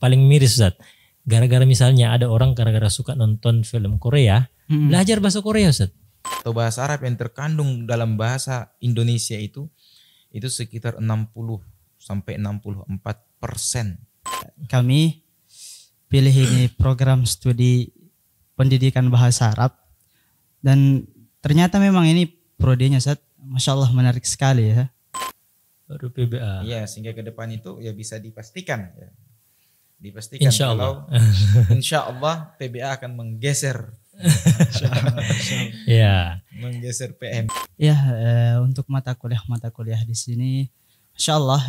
paling miris Ustaz. Gara-gara misalnya ada orang gara-gara suka nonton film Korea, belajar bahasa Korea Ustaz. Atau bahasa Arab yang terkandung dalam bahasa Indonesia itu sekitar 60 sampai 64%. Kami pilih ini program studi pendidikan bahasa Arab dan ternyata memang ini prodinya Ustaz, Masya Allah menarik sekali ya. Baru PBA. Iya, sehingga ke depan itu ya bisa dipastikan ya. Dipastikan Insya kalau Allah. insya Allah PBA akan menggeser Ya. menggeser PM. Ya, untuk mata kuliah di sini, Masya Allah,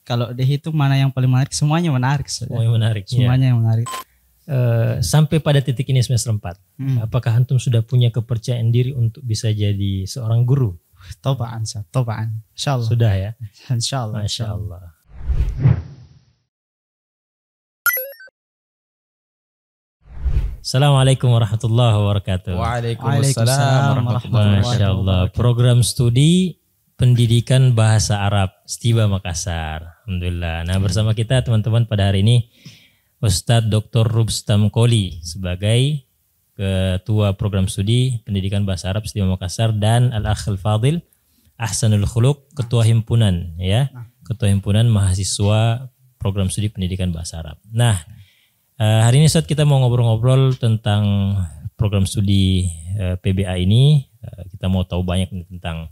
kalau dihitung mana yang paling menarik, semuanya menarik. Semuanya menarik. Semuanya yang menarik. Sampai pada titik ini semester 4, apakah antum sudah punya kepercayaan diri untuk bisa jadi seorang guru? Tobaan, Insya Allah. Sudah ya? Insya Allah. Masya Allah. Assalamualaikum warahmatullahi wabarakatuh. Waalaikumsalam warahmatullahi Masya Allah. wabarakatuh. Program studi pendidikan bahasa Arab Setiba Makassar. Alhamdulillah. Nah, bersama kita teman-teman pada hari ini Ustadz Dr. Rustam Koli sebagai Ketua Program Studi Pendidikan Bahasa Arab Setiba Makassar dan Al-Akhil Fadil Ahsanul Khuluq, Ketua Himpunan ya. Ketua Himpunan Mahasiswa Program Studi Pendidikan Bahasa Arab. Nah, hari ini Ustadz kita mau ngobrol-ngobrol tentang program studi PBA ini. Kita mau tahu banyak tentang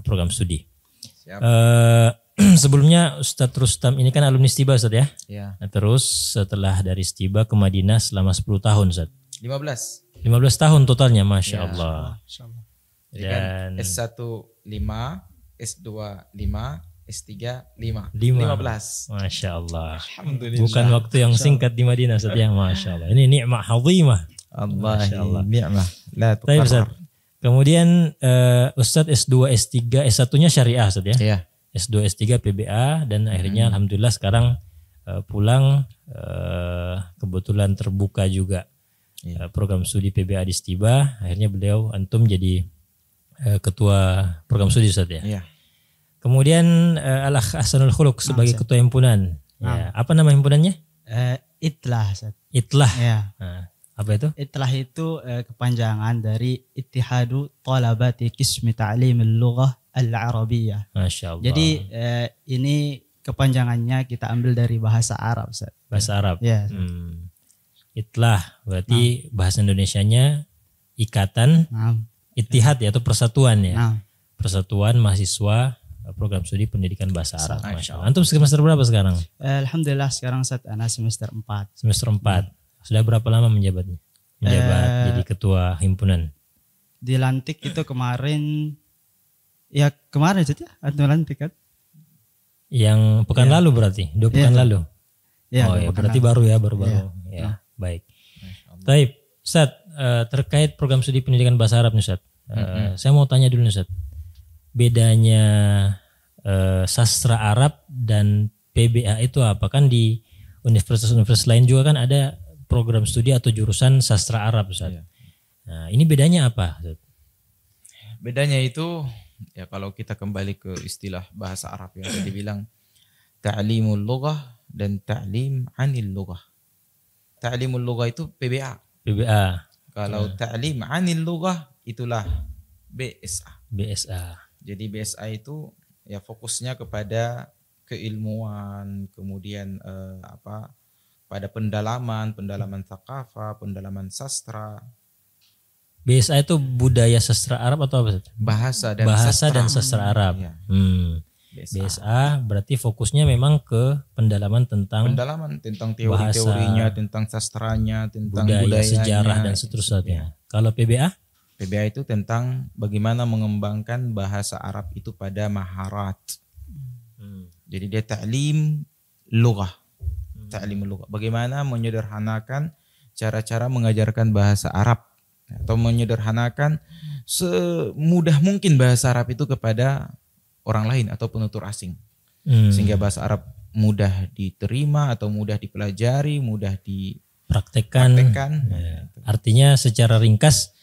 program studi. Sebelumnya Ustadz Rustam ini kan alumni Setiba Ustadz ya? Ya. Nah, terus setelah dari Setiba ke Madinah selama 10 tahun Ustadz. 15. 15 tahun totalnya Masya Ya. Allah. Jadi kan S1 5, S2 5, S3 5. 15. Masya Allah. Alhamdulillah. Bukan waktu yang singkat di Madinah Ustadz ya. Masya Allah. Ini ni'mah azimah. Masya Allah. Ni'mah. La Baik, Ustadz. tuqarrar. Kemudian Ustadz S2, S3, S1-nya syariah Ustadz ya. Iya. S2, S3 PBA dan akhirnya alhamdulillah sekarang pulang kebetulan terbuka juga program studi PBA di Setiba. Akhirnya beliau antum jadi ketua program studi Ustadz ya. Iya. Kemudian Al-Akh Ahsanul Khuluq sebagai ketua himpunan. Ya, apa nama himpunannya? Itlah, Ustaz. Itlah. Ya. Nah, apa itu? Itlah itu kepanjangan dari Ittihadu Talabati Qismi Ta'limil Lughah Al-Arabiyyah. Masya Allah. Jadi ini kepanjangannya kita ambil dari bahasa Arab, Ustaz. Bahasa Arab. Ya. Itlah berarti bahasa Indonesianya ikatan Ittihad ya atau persatuan ya. Persatuan mahasiswa program studi pendidikan bahasa Arab. Masya Allah. Antum semester berapa sekarang? Alhamdulillah sekarang Ustaz ana semester 4. Semester 4. Sudah berapa lama menjabatnya? Menjabat jadi ketua himpunan. Dilantik itu kemarin Ustaz ya? Atau lantik kan? Yang pekan lalu berarti, 2 pekan lalu. Ya, Oh ya, berarti baru ya, baru-baru. Ya, baik. Baik, Ustaz, terkait program studi pendidikan bahasa Arab nih Ustaz. Saya mau tanya dulu nih Ustaz. Bedanya sastra Arab dan PBA itu apa? Kan di universitas-universitas lain juga kan ada program studi atau jurusan sastra Arab Ustaz. Nah, ini bedanya apa Ustaz? Bedanya itu ya kalau kita kembali ke istilah bahasa Arab yang tadi bilang ta'limul lughah dan ta'lim 'anil lughah. Ta'limul lughah itu PBA. PBA. Kalau ta'lim 'anil lughah itulah BSA. BSA. Jadi BSA itu ya fokusnya kepada keilmuan, kemudian pada pendalaman tsaqafah, pendalaman sastra. BSA itu budaya sastra Arab atau apa? Bahasa dan sastra Arab. Ya. BSA berarti fokusnya memang ke pendalaman tentang teori-teorinya, tentang sastranya, tentang budayanya, sejarah dan seterusnya. Kalau PBA? PBA itu tentang bagaimana mengembangkan bahasa Arab itu pada maharat. Jadi dia ta'lim lughah. Ta'lim lughah. Bagaimana menyederhanakan cara-cara mengajarkan bahasa Arab atau menyederhanakan semudah mungkin bahasa Arab itu kepada orang lain atau penutur asing. Sehingga bahasa Arab mudah diterima atau mudah dipelajari, mudah dipraktekkan. Artinya secara ringkas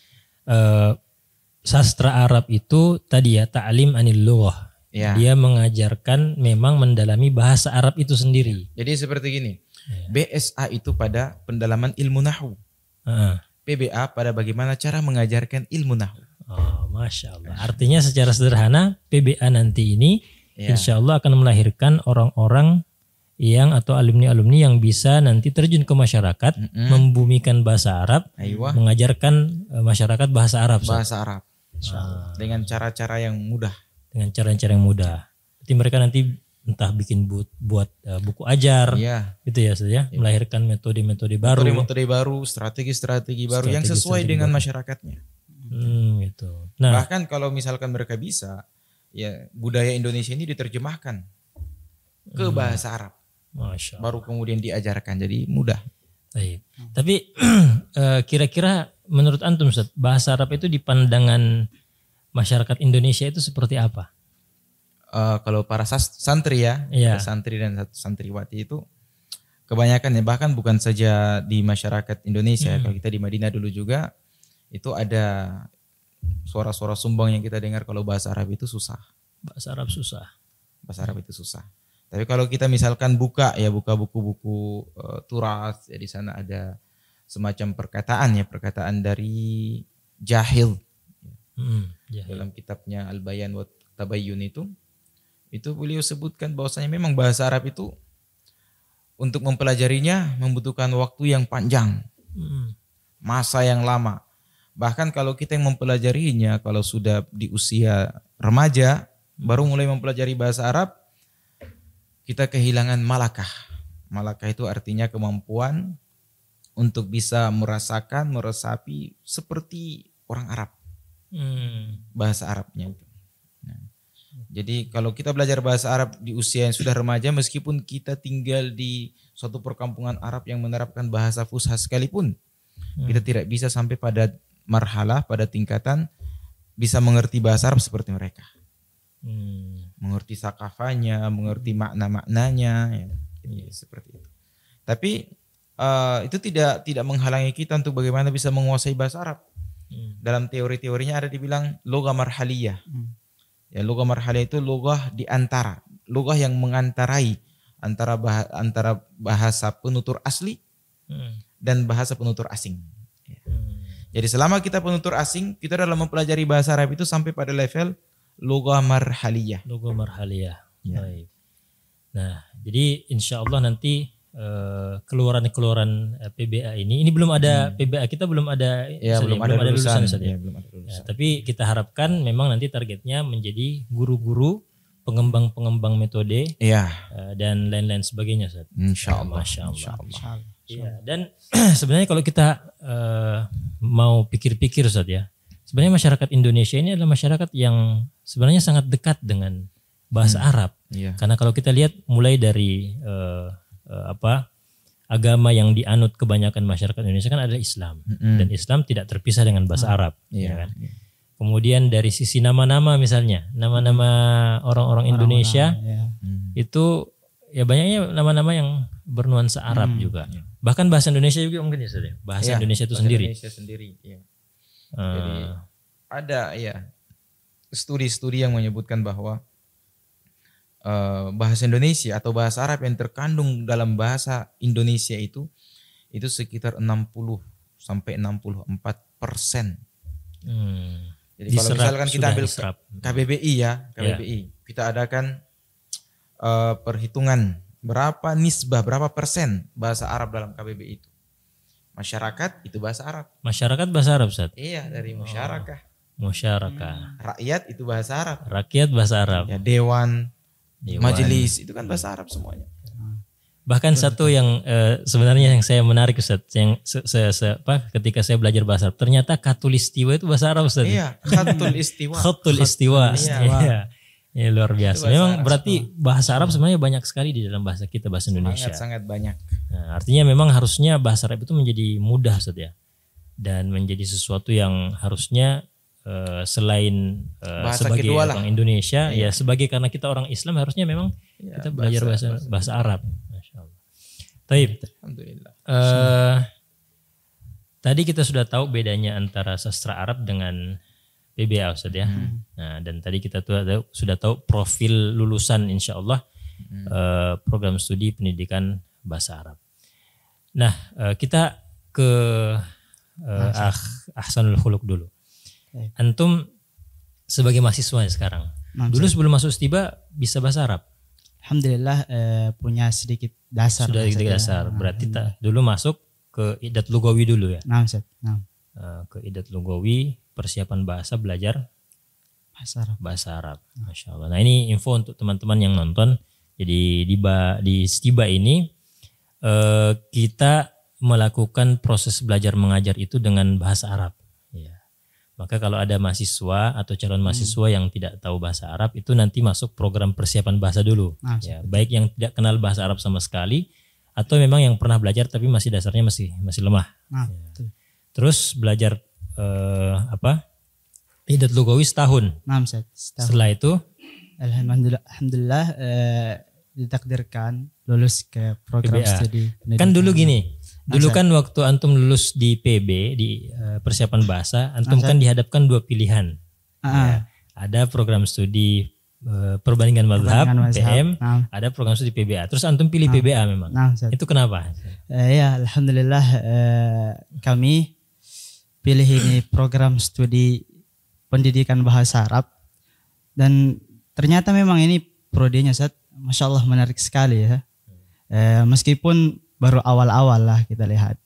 sastra Arab itu tadi ya ta'lim anil lughah, Ya. Dia mengajarkan memang mendalami bahasa Arab itu sendiri. Jadi seperti gini. BSA itu pada pendalaman ilmu nahwu. Heeh. PBA pada bagaimana cara mengajarkan ilmu nahwu. Oh, Masya Allah. Artinya secara sederhana PBA nanti ini Ya. insya Allah akan melahirkan orang-orang yang atau alumni-alumni yang bisa nanti terjun ke masyarakat, membumikan bahasa Arab, Aywa. mengajarkan masyarakat bahasa Arab. Ustaz. Bahasa Arab. Dengan cara-cara yang mudah. Dengan cara-cara yang mudah. Jadi mereka nanti entah bikin buat buku ajar, Iya. gitu ya, Ustaz, ya, melahirkan metode-metode baru. Metode baru, strategi-strategi baru yang sesuai dengan masyarakatnya. Gitu. Nah, Bahkan kalau misalkan mereka bisa, ya budaya Indonesia ini diterjemahkan ke bahasa Arab. Masya Allah. Baru kemudian diajarkan, jadi mudah. Baik. Tapi kira-kira menurut antum, Ustaz, bahasa Arab itu di pandangan masyarakat Indonesia itu seperti apa? Kalau para santri ya, Iya. santri dan santriwati itu kebanyakan ya, bahkan bukan saja di masyarakat Indonesia, kalau kita di Madinah dulu juga itu ada suara-suara sumbang yang kita dengar kalau bahasa Arab itu susah. Bahasa Arab susah. Bahasa Arab itu susah. Tapi kalau kita misalkan buka buku-buku turas, ya di sana ada semacam perkataan dari Jahil Ya. dalam kitabnya Al-Bayan wa Tabayyun itu beliau sebutkan bahwasanya memang bahasa Arab itu untuk mempelajarinya membutuhkan waktu yang panjang, masa yang lama. Bahkan kalau kita yang mempelajarinya kalau sudah di usia remaja baru mulai mempelajari bahasa Arab, kita kehilangan malakah. Malakah itu artinya kemampuan untuk bisa merasakan, meresapi seperti orang Arab. Bahasa Arabnya itu. Nah, jadi kalau kita belajar bahasa Arab di usia yang sudah remaja, meskipun kita tinggal di suatu perkampungan Arab yang menerapkan bahasa Fusha sekalipun, kita tidak bisa sampai pada marhalah, pada tingkatan bisa mengerti bahasa Arab seperti mereka. Mengerti sakafanya, mengerti makna-maknanya, ya, seperti itu. Tapi itu tidak menghalangi kita untuk bagaimana bisa menguasai bahasa Arab. Dalam teori-teorinya ada dibilang lugah marhaliyah. Ya, lugah marhaliyah itu lugah di antara, lugah yang mengantarai antara bahasa penutur asli dan bahasa penutur asing. Ya. Jadi selama kita penutur asing, kita dalam mempelajari bahasa Arab itu sampai pada level lugah marhaliyah. Lugah marhaliyah. Ya. Baik. Nah, jadi insya Allah nanti keluaran PBA ini belum ada PBA, kita belum ada, Ya, belum ada lulusan. Ustaz, ya. Ya, belum ada Ya, lulusan. tapi kita harapkan memang nanti targetnya menjadi guru-guru, pengembang-pengembang metode, Iya, dan lain-lain sebagainya, Ustaz. insyaallah. Masya Allah. Insyaallah. Iya, dan sebenarnya kalau kita mau pikir-pikir, Ustaz, ya, sebenarnya masyarakat Indonesia ini adalah masyarakat yang sebenarnya sangat dekat dengan bahasa Arab. Iya. Karena kalau kita lihat mulai dari agama yang dianut kebanyakan masyarakat Indonesia kan adalah Islam, dan Islam tidak terpisah dengan bahasa Arab. Iya. Ya kan? Kemudian dari sisi nama-nama, misalnya nama-nama orang-orang Indonesia itu ya banyaknya nama-nama yang bernuansa Arab juga. Bahkan bahasa Indonesia juga mungkin ya, Ustaz, ya? Bahasa Iya, Indonesia itu bahasa sendiri. Indonesia sendiri, iya. Jadi ada ya studi-studi yang menyebutkan bahwa bahasa Indonesia atau bahasa Arab yang terkandung dalam bahasa Indonesia itu sekitar 60 sampai 64%. Jadi kalau Diserap, misalkan kita sudah ambil diserap. KBBI ya, KBBI, kita adakan perhitungan berapa nisbah, berapa persen bahasa Arab dalam KBBI itu. Masyarakat itu bahasa Arab. Masyarakat bahasa Arab, Ustaz. Iya, dari masyarakat. Masyarakat. Rakyat itu bahasa Arab. Rakyat bahasa Arab. Ya, dewan, Dewan. majelis itu kan bahasa Arab semuanya. Bahkan satu yang sebenarnya yang saya menarik, Ustaz, yang ketika saya belajar bahasa Arab, ternyata katulistiwa itu bahasa Arab, Ustaz. Iya, khatul istiwa. Khatul istiwa. Iya. Iya. Ya, luar biasa. Itu bahasa Memang Arab. berarti bahasa Arab sebenarnya banyak sekali di dalam bahasa kita, bahasa Indonesia. Sangat banyak. Nah, artinya memang harusnya bahasa Arab itu menjadi mudah, Ustaz, ya. Dan menjadi sesuatu yang harusnya selain Bahasa sebagai kedua lah. orang Indonesia, ya sebagai karena kita orang Islam harusnya memang kita belajar bahasa Arab. Masya Allah. Taib. Alhamdulillah. Tadi kita sudah tahu bedanya antara sastra Arab dengan PBA Ustaz ya. Nah, dan tadi kita sudah tahu profil lulusan insya Allah program studi pendidikan bahasa Arab. Nah, kita ke Ahsanul Khuluq dulu. Antum sebagai mahasiswa sekarang. Dulu sebelum masuk Stiba bisa bahasa Arab? Alhamdulillah punya sedikit dasar. Sudah sedikit dasar. Berarti dulu masuk ke Idat Lugawi dulu ya? Nah, Ustaz. Nah. Ke Idat Lugawi, persiapan bahasa, belajar bahasa Arab. Masya Allah. Nah, ini info untuk teman-teman yang nonton. Jadi di Stiba ini kita melakukan proses belajar mengajar itu dengan bahasa Arab. Ya. Maka kalau ada mahasiswa atau calon mahasiswa yang tidak tahu bahasa Arab itu nanti masuk program persiapan bahasa dulu. Ya, baik yang tidak kenal bahasa Arab sama sekali atau memang yang pernah belajar tapi masih dasarnya masih lemah. Ya. Terus belajar Idat Lugawi setahun. Setelah itu alhamdulillah ditakdirkan lulus ke program PBA. studi. Kan dulu gini. Dulu kan waktu antum lulus di PB di persiapan bahasa, antum kan dihadapkan dua pilihan. Ya, ada program studi perbandingan mazhab PM, ada program studi PBA. Terus antum pilih PBA memang. Itu kenapa? Ya, alhamdulillah kami pilih ini program studi pendidikan bahasa Arab dan ternyata memang ini prodinya Ustaz, Masya Allah menarik sekali ya. Meskipun baru awal-awal lah kita lihat.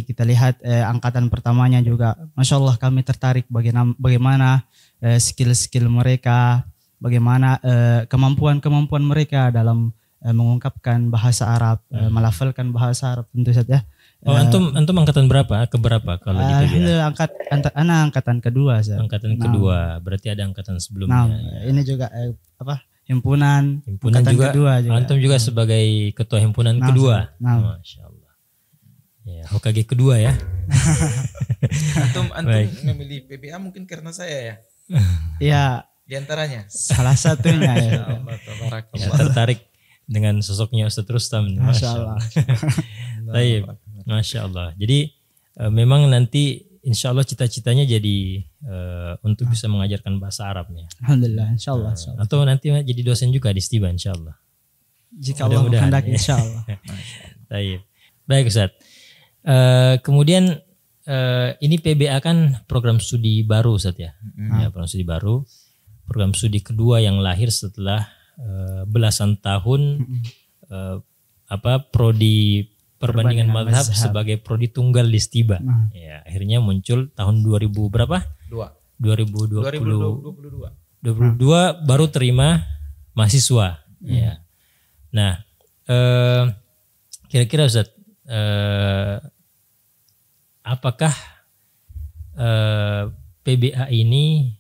Kita lihat angkatan pertamanya juga, Masya Allah kami tertarik bagaimana skill-skill mereka, bagaimana kemampuan-kemampuan mereka dalam mengungkapkan bahasa Arab, melafalkan bahasa Arab tentu saja. Antum angkatan berapa? Keberapa kalau di PBA? Anak angkatan kedua. Angkatan kedua, berarti ada angkatan sebelumnya. Ini juga himpunan juga, kedua juga. Antum juga sebagai ketua himpunan kedua. Masya Allah. Ya, Hokage kedua ya. Antum memilih PBA mungkin karena saya ya. Iya. Di antaranya. Salah satunya ya. Ya, tertarik dengan sosoknya Ustaz Rustam. Masya Allah. Baik, Masya Allah. Jadi memang nanti insya Allah cita-citanya jadi untuk bisa mengajarkan bahasa Arabnya. Alhamdulillah, insya Allah. Atau nanti jadi dosen juga di Stiba insya Allah. Jika Allah menghendaki insya Allah. Baik Ustaz. Kemudian ini PBA kan program studi baru Ustaz ya. Ya, program studi baru. Program studi kedua yang lahir setelah belasan tahun prodi perbandingan mazhab sebagai prodi tunggal di Stiba. Ya, akhirnya muncul tahun 2000 berapa? 2022 baru terima mahasiswa. Ya. Nah, kira-kira Ustaz, apakah PBA ini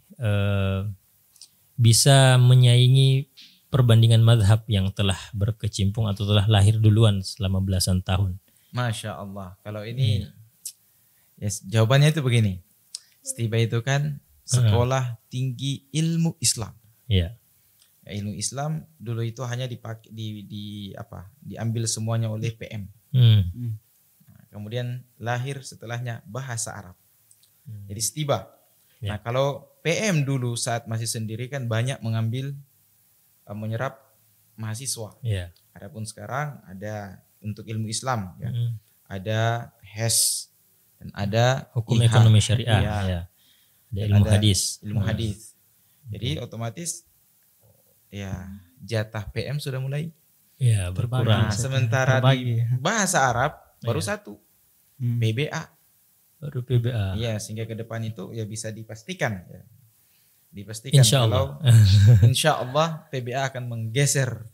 bisa menyaingi perbandingan mazhab yang telah berkecimpung atau telah lahir duluan selama belasan tahun? Masya Allah. Kalau ini jawabannya itu begini. Stiba itu kan sekolah tinggi ilmu Islam. Iya. Ya, ilmu Islam dulu itu hanya diambil semuanya oleh PM. Nah, kemudian lahir setelahnya bahasa Arab. Jadi Stiba. Nah, kalau PM dulu saat masih sendiri kan banyak menyerap mahasiswa. Yeah. Adapun sekarang ada untuk ilmu Islam, ya. Ada HES dan ada hukum ekonomi syariah, ya. Ada ilmu hadis. Ilmu hadis. Jadi otomatis ya jatah PM sudah mulai berkurang. Nah, sementara di bahasa Arab baru satu PBA. Baru PBA. Iya, sehingga ke depan itu ya bisa dipastikan. Ya. Dipastikan Insyaallah. Kalau insyaallah PBA akan menggeser.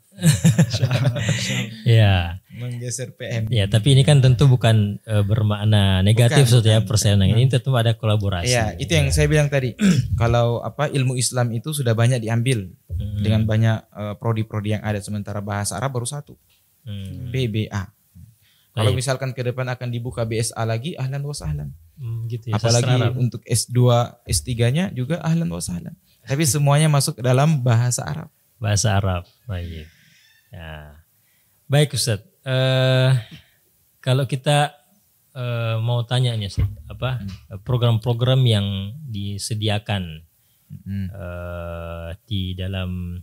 Ya. Menggeser PM. Ya, tapi ini kan tentu bukan bermakna negatif ya persaingan. Ini tentu ada kolaborasi. Ya, itu yang saya bilang tadi. Kalau ilmu Islam itu sudah banyak diambil dengan banyak prodi-prodi yang ada, sementara bahasa Arab baru satu. PBA. Kalau misalkan ke depan akan dibuka BSA lagi, ahlan wa sahlan. Gitu ya, apalagi untuk S2, S3-nya juga ahlan wa sahlan. Tapi semuanya masuk ke dalam bahasa Arab. Bahasa Arab. Baik. Ya. Baik Ustaz. Kalau kita mau tanya nih Ustaz, program-program yang disediakan di dalam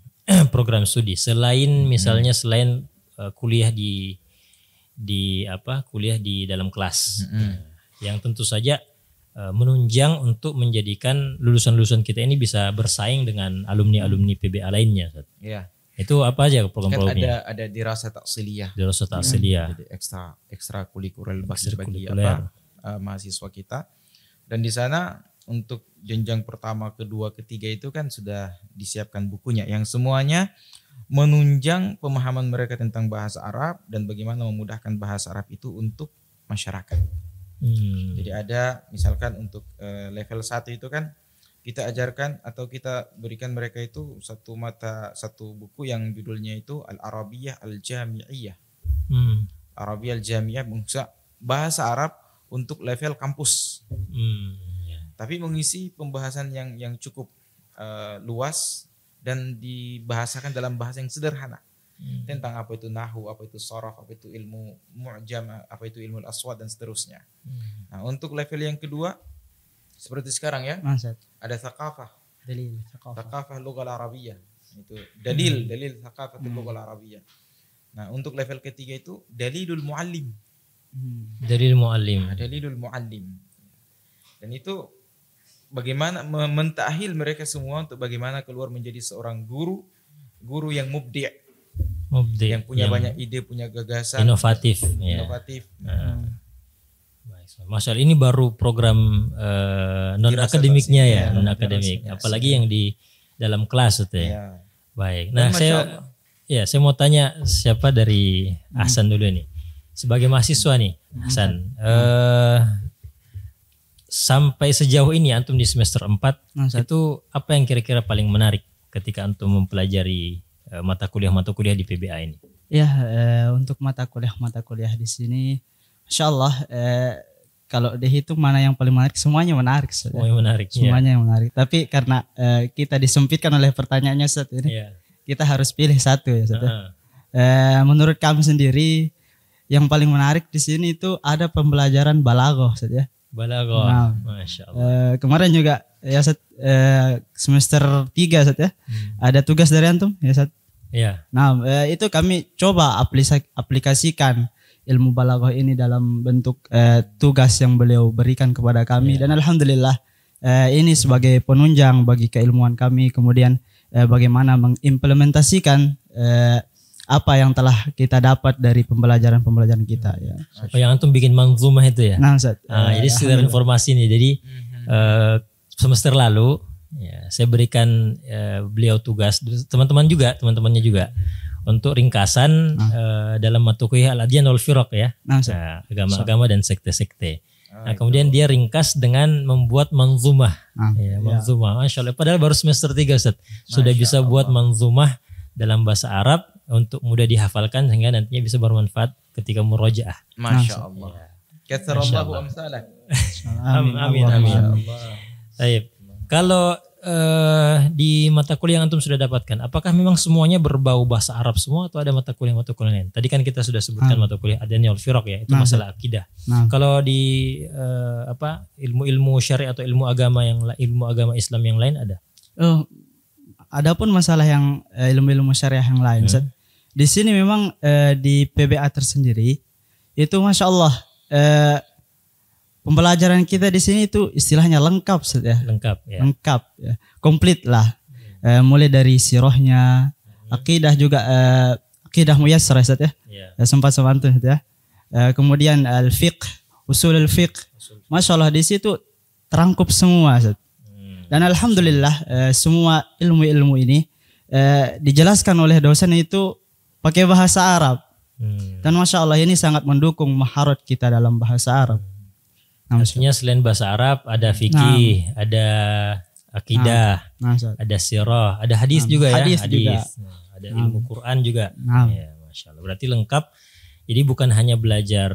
program studi selain misalnya selain kuliah kuliah di dalam kelas yang tentu saja menunjang untuk menjadikan lulusan-lulusan kita ini bisa bersaing dengan alumni-alumni PBA lainnya Ustaz. Iya. Itu apa aja Kan program-programnya? ada dirasah taksiliyah. Dirasah taksiliyah. Jadi ekstra kurikuler bagi Ekstrakurikuler. Mahasiswa kita. Dan di sana untuk jenjang pertama, kedua, ketiga itu kan sudah disiapkan bukunya yang semuanya menunjang pemahaman mereka tentang bahasa Arab dan bagaimana memudahkan bahasa Arab itu untuk masyarakat. Jadi ada misalkan untuk level 1 itu kan kita ajarkan atau kita berikan mereka itu satu buku yang judulnya itu Al-Arabiyah Al-Jami'iyah. Arabiyah Al-Jami'iyah, bahasa Arab untuk level kampus. Tapi mengisi pembahasan yang cukup luas dan dibahasakan dalam bahasa yang sederhana. Tentang apa itu nahwu, apa itu sharaf, apa itu ilmu mu'jam, apa itu ilmu al-aswad dan seterusnya. Nah, untuk level yang kedua seperti sekarang ya, ada thaqafah. Dalil Thaqafah lughah al-arabiyyah. Itu dalil thaqafah lughah al-arabiyyah. Nah, untuk level ketiga itu dalilul muallim. Dalil muallim. Dalilul muallim. Dan itu bagaimana mentahil mereka semua untuk bagaimana keluar menjadi seorang guru yang mubdi'. Yang punya banyak ide, punya gagasan, inovatif. Masya Allah, ini baru program non akademiknya ya, non akademik. Apalagi yang di dalam kelas itu ya. Baik. Nah, saya mau tanya siapa dari Hasan dulu nih. Sebagai mahasiswa nih, Hasan. Sampai sejauh ini antum di semester 4 itu apa yang kira-kira paling menarik ketika antum mempelajari mata kuliah di PBA ini? Ya, untuk mata kuliah di sini, Insya Allah kalau dihitung mana yang paling menarik, semuanya menarik. Semuanya menarik. Semuanya yang menarik. Tapi karena kita disempitkan oleh pertanyaannya Ustaz ini, kita harus pilih satu ya Ustaz. Menurut kami sendiri, yang paling menarik di sini itu ada pembelajaran balaghah Ustaz ya. Balaghah, nah, Masya Allah. Kemarin juga ya Ustaz, semester 3 Ustaz ya, ada tugas dari antum ya Ustaz. Iya. Nah, itu kami coba aplikasikan ilmu balaghah ini dalam bentuk tugas yang beliau berikan kepada kami dan alhamdulillah ini sebagai penunjang bagi keilmuan kami, kemudian bagaimana mengimplementasikan apa yang telah kita dapat dari pembelajaran kita ya. Oh, yang antum bikin manzumah itu ya? Nah, Ustaz. Jadi sekedar informasi nih. Jadi semester lalu saya berikan beliau tugas, teman-temannya juga untuk ringkasan dalam mata kuliah Al-Adyan wal Firaq ya. Agama-agama dan sekte-sekte. Nah, kemudian dia ringkas dengan membuat manzumah. Manzumah. Masya Allah. Padahal baru semester 3 Ustaz. Sudah bisa buat manzumah dalam bahasa Arab untuk mudah dihafalkan sehingga nantinya bisa bermanfaat ketika murojaah. Masya Allah. Katsarallahu amsalak. Amin. Baik. Kalau di mata kuliah yang antum sudah dapatkan, apakah memang semuanya berbau bahasa Arab semua atau ada mata kuliah lain? Tadi kan kita sudah sebutkan mata kuliah Adyan wal Firaq ya, itu masalah akidah. Kalau di ilmu-ilmu syariah atau ilmu agama Islam yang lain ada? Adapun masalah yang ilmu-ilmu syariah yang lain, di sini memang di PBA tersendiri itu Masya Allah pembelajaran kita di sini itu istilahnya lengkap ya. Lengkap ya. Komplit lah. Mulai dari sirahnya, akidah juga akidah muyassar ya. Sempat tuh ya. Kemudian al-fiqh, usul al-fiqh. Masya Allah di situ terangkup semua Ustaz. Dan alhamdulillah semua ilmu-ilmu ini dijelaskan oleh dosen itu pakai bahasa Arab. Dan Masya Allah ini sangat mendukung maharat kita dalam bahasa Arab. Maksudnya selain bahasa Arab ada fikih, ada akidah, ada sirah, ada hadis juga ya. Hadis. Ada ilmu Quran juga. Ya, Masya Allah. Berarti lengkap. Jadi bukan hanya belajar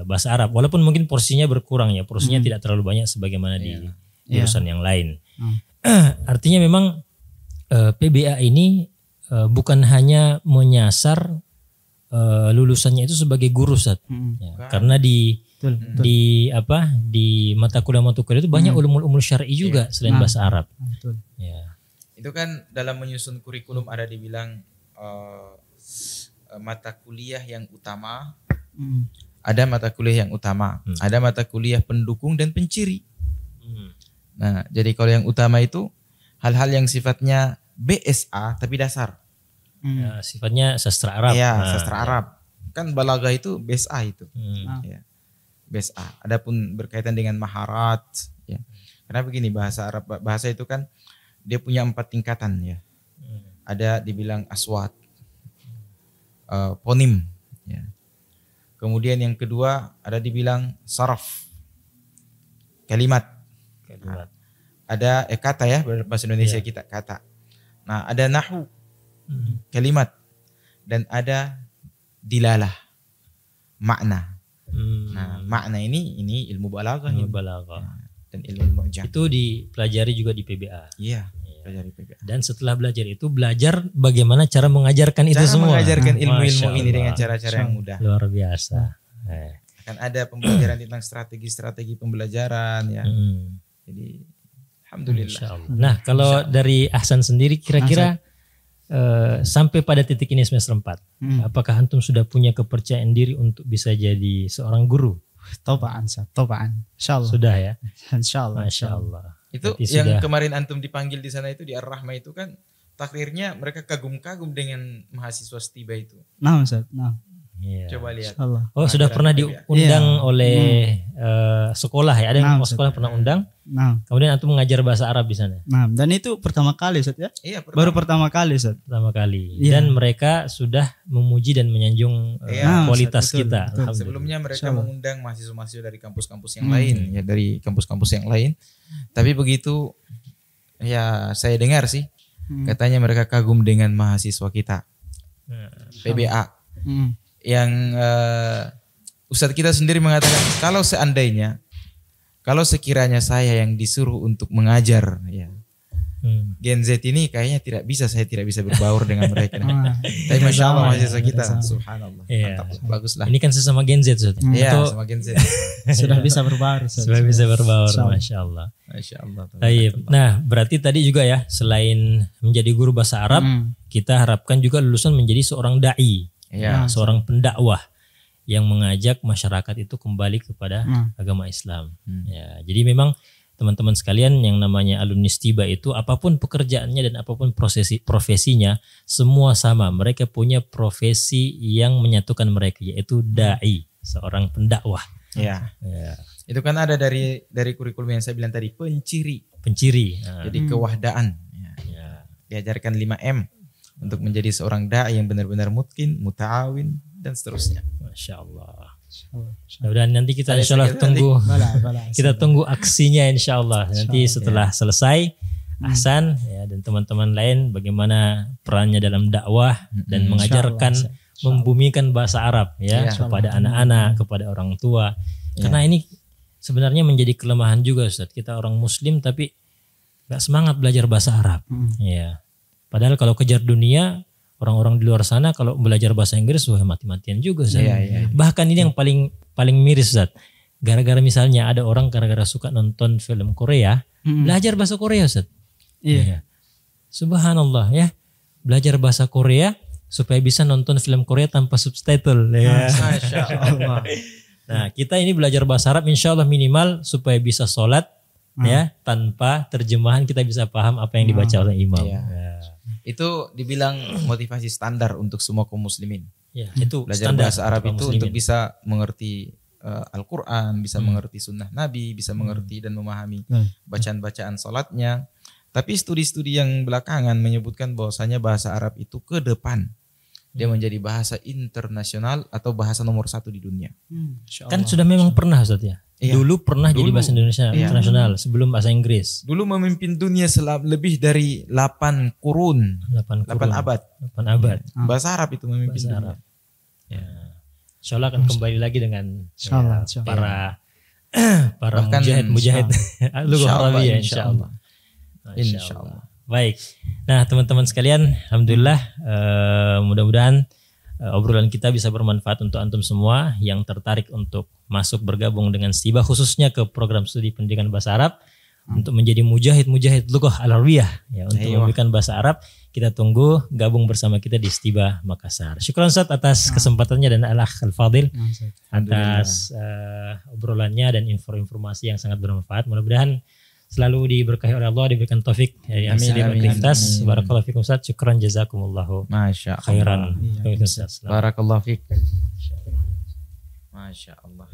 bahasa Arab, walaupun mungkin porsinya berkurang ya. Porsinya tidak terlalu banyak sebagaimana di jurusan yang lain. Artinya memang PBA ini bukan hanya menyasar lulusannya itu sebagai guru Ustaz. Karena di Betul. Di mata kuliah itu banyak ulumul syar'i juga selain bahasa Arab. Betul. Ya. Itu kan dalam menyusun kurikulum ada dibilang mata kuliah yang utama, ada mata kuliah yang utama, ada mata kuliah pendukung dan penciri. Nah, jadi kalau yang utama itu hal-hal yang sifatnya BSA tapi dasar. Ya, sifatnya sastra Arab. Ya, sastra Arab. Kan balaghah itu BSA itu. Ya. BSA. Adapun berkaitan dengan maharat, ya. Karena begini, bahasa Arab, bahasa itu kan dia punya 4 tingkatan ya. Ada dibilang aswat, ponim, ya. Kemudian yang kedua ada dibilang saraf, kalimat. Ada kata ya, bahasa Indonesia kita kata. Nah, ada nahwu, kalimat, dan ada dilalah, makna. Nah, makna ini ilmu balaghah, dan ilmu mu'jam. Itu dipelajari juga di PBA. Iya, pelajari PBA. Dan setelah belajar itu belajar bagaimana cara mengajarkan itu semua. Mengajarkan ilmu-ilmu ini dengan cara-cara yang mudah. Luar biasa. Akan ada pembelajaran tentang strategi-strategi pembelajaran ya. Jadi alhamdulillah. Nah, kalau dari Ahsan sendiri kira-kira sampai pada titik ini semester 4, apakah antum sudah punya kepercayaan diri untuk bisa jadi seorang guru? Tobaan. Insyaallah. Sudah ya? Insyaallah. Masyaallah. Itu berarti yang sudah. kemarin antum dipanggil di sana itu di Ar-Rahmah itu kan takdirnya mereka kagum-kagum dengan mahasiswa Stiba itu. Nah, Ustaz. Nah. Ya. Coba lihat. Insyaallah. Oh, sudah pernah diundang oleh sekolah ya? Ada yang sekolah pernah undang? Nah. Kemudian antum mengajar bahasa Arab di sana? Nah, dan itu pertama kali Ustaz ya? Iya, Baru pertama kali Ustaz. Pertama kali. Iya. Dan mereka sudah memuji dan menyanjung kualitas betul, kita. betul. Sebelumnya mereka mengundang mahasiswa-mahasiswa dari kampus-kampus yang lain, ya dari kampus-kampus yang lain. Tapi begitu ya saya dengar sih katanya mereka kagum dengan mahasiswa kita. PBA. Yang Ustadz kita sendiri mengatakan kalau sekiranya saya yang disuruh untuk mengajar ya Gen Z ini kayaknya saya tidak bisa berbaur dengan mereka. Tapi Masya Allah mahasiswa kita subhanallah mantap, bagus lah. Ini kan sesama Gen Z Ustaz. Iya, sama Gen Z. Sudah bisa berbaur. Sudah bisa berbaur, Masya Allah. Masya Allah. Nah, berarti tadi juga ya, selain menjadi guru bahasa Arab, kita harapkan juga lulusan menjadi seorang da'i, seorang pendakwah yang mengajak masyarakat itu kembali kepada agama Islam. Ya, jadi memang teman-teman sekalian yang namanya alumni Stiba itu apapun pekerjaannya dan apapun profesinya semua sama. Mereka punya profesi yang menyatukan mereka, yaitu da'i, seorang pendakwah. Ya. Itu kan ada dari kurikulum yang saya bilang tadi, penciri. Jadi kewahdaan. Diajarkan 5M untuk menjadi seorang da'i yang benar-benar mutqin, muta'awin dan seterusnya. Masya Allah. Dan nanti kita insya Allah tunggu kita tunggu aksinya insya Allah nanti setelah selesai Ahsan ya, dan teman-teman lain bagaimana perannya dalam dakwah dan mengajarkan membumikan bahasa Arab ya kepada anak-anak, kepada orang tua. Karena ini sebenarnya menjadi kelemahan juga Ustaz. Kita orang muslim tapi gak semangat belajar bahasa Arab. Ya. Padahal kalau kejar dunia, orang-orang di luar sana kalau belajar bahasa Inggris mati-matian juga Ustaz. Bahkan ini yang paling miris Ustaz. Gara-gara misalnya ada orang gara-gara suka nonton film Korea, belajar bahasa Korea Ustaz. Iya. Subhanallah ya. Belajar bahasa Korea supaya bisa nonton film Korea tanpa subtitle ya. Masya Allah. Nah, kita ini belajar bahasa Arab insya Allah minimal supaya bisa sholat ya tanpa terjemahan, kita bisa paham apa yang dibaca oleh imam. Itu dibilang motivasi standar untuk semua kaum muslimin. Ya, itu belajar bahasa Arab itu muslimin. Untuk bisa mengerti Al-Quran, bisa mengerti sunnah Nabi, bisa mengerti dan memahami bacaan-bacaan sholatnya. Tapi studi-studi yang belakangan menyebutkan bahwasanya bahasa Arab itu ke depan dia menjadi bahasa internasional atau bahasa nomor 1 di dunia. Kan sudah memang pernah Ustaz ya? Dulu pernah jadi bahasa Indonesia internasional sebelum bahasa Inggris. Dulu memimpin dunia lebih dari 8 kurun. 8 abad. 8 abad. Bahasa Arab itu memimpin bahasa dunia. Arab. Ya. Insya Allah akan kembali lagi dengan para mujahid lughah Arabiyah insya Allah. Insya Allah. Baik. Nah, teman-teman sekalian, alhamdulillah mudah-mudahan obrolan kita bisa bermanfaat untuk antum semua yang tertarik untuk masuk bergabung dengan Stiba khususnya ke program studi pendidikan bahasa Arab untuk menjadi mujahid lughah al-arabiyah ya, untuk memberikan bahasa Arab. Kita tunggu gabung bersama kita di Stiba Makassar. Syukran Ustaz atas kesempatannya dan Al-Akh Al-Fadil atas obrolannya dan informasi yang sangat bermanfaat. Mudah-mudahan selalu diberkahi oleh Allah, diberikan taufik yang beraktivitas. Barakallahu fikum Ustaz. Syukran jazakumullahu khairan. Barakallahu fik. Masya Allah.